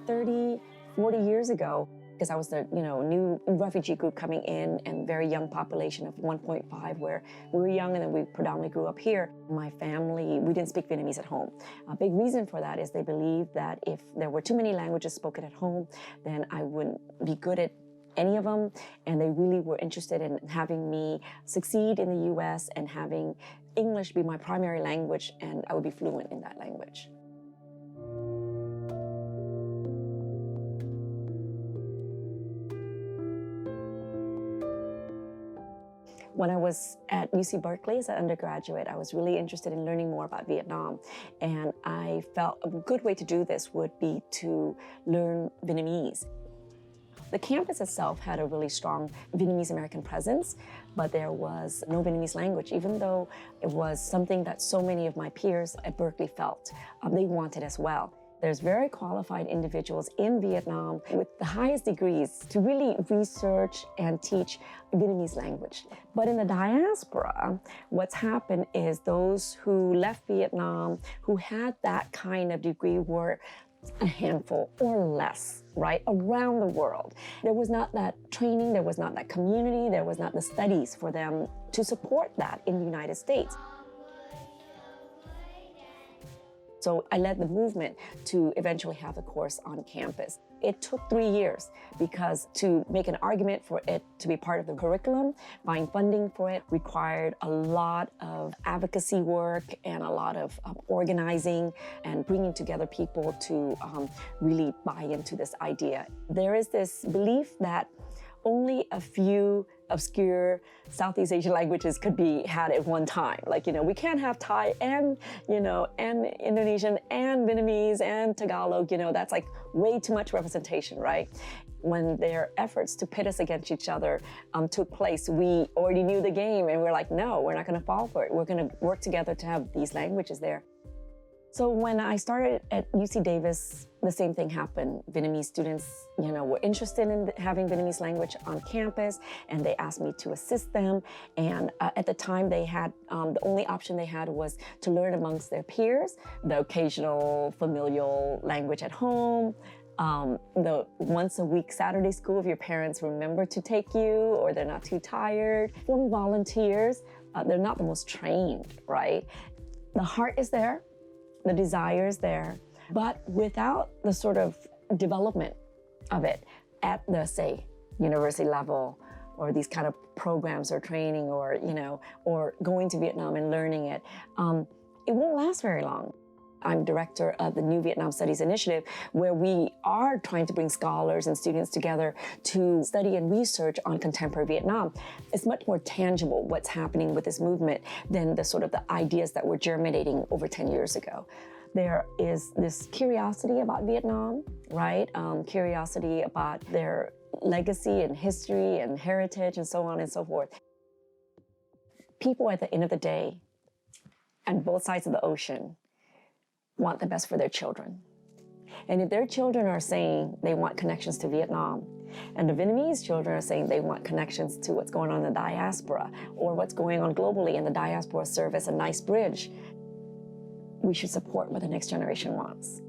30, 40 years ago, because I was the new refugee group coming in and very young population of 1.5, where we were young and then we predominantly grew up here. My family, we didn't speak Vietnamese at home. A big reason for that is they believed that if there were too many languages spoken at home, then I wouldn't be good at any of them, and they really were interested in having me succeed in the US and having English be my primary language, and I would be fluent in that language. When I was at UC Berkeley as an undergraduate, I was really interested in learning more about Vietnam. And I felt a good way to do this would be to learn Vietnamese. The campus itself had a really strong Vietnamese American presence, but there was no Vietnamese language, even though it was something that so many of my peers at Berkeley felt they wanted as well. There's very qualified individuals in Vietnam with the highest degrees to really research and teach Vietnamese language. But in the diaspora, what's happened is those who left Vietnam, who had that kind of degree, were a handful or less, right, around the world. There was not that training, there was not that community, there was not the studies for them to support that in the United States. So I led the movement to eventually have a course on campus. It took 3 years because to make an argument for it to be part of the curriculum, find funding for it required a lot of advocacy work and a lot of organizing and bringing together people to really buy into this idea. There is this belief that only a few obscure Southeast Asian languages could be had at one time. Like, we can't have Thai and, and Indonesian and Vietnamese and Tagalog, that's like way too much representation, right? When their efforts to pit us against each other took place, we already knew the game and we're like, no, we're not gonna fall for it. We're gonna work together to have these languages there. So when I started at UC Davis, the same thing happened. Vietnamese students, were interested in having Vietnamese language on campus, and they asked me to assist them. And at the time, they had the only option they had was to learn amongst their peers, the occasional familial language at home, the once-a-week Saturday school if your parents remember to take you or they're not too tired. For volunteers, they're not the most trained, right? The heart is there. The desire is there, but without the sort of development of it at the, say, university level, or these kind of programs or training, or, or going to Vietnam and learning it, it won't last very long. I'm director of the New Vietnam Studies Initiative, where we are trying to bring scholars and students together to study and research on contemporary Vietnam. It's much more tangible what's happening with this movement than the sort of the ideas that were germinating over 10 years ago. There is this curiosity about Vietnam, right? Curiosity about their legacy and history and heritage and so on and so forth. People at the end of the day, on both sides of the ocean, want the best for their children. And if their children are saying they want connections to Vietnam, and the Vietnamese children are saying they want connections to what's going on in the diaspora, or what's going on globally, and the diaspora serve as a nice bridge, we should support what the next generation wants.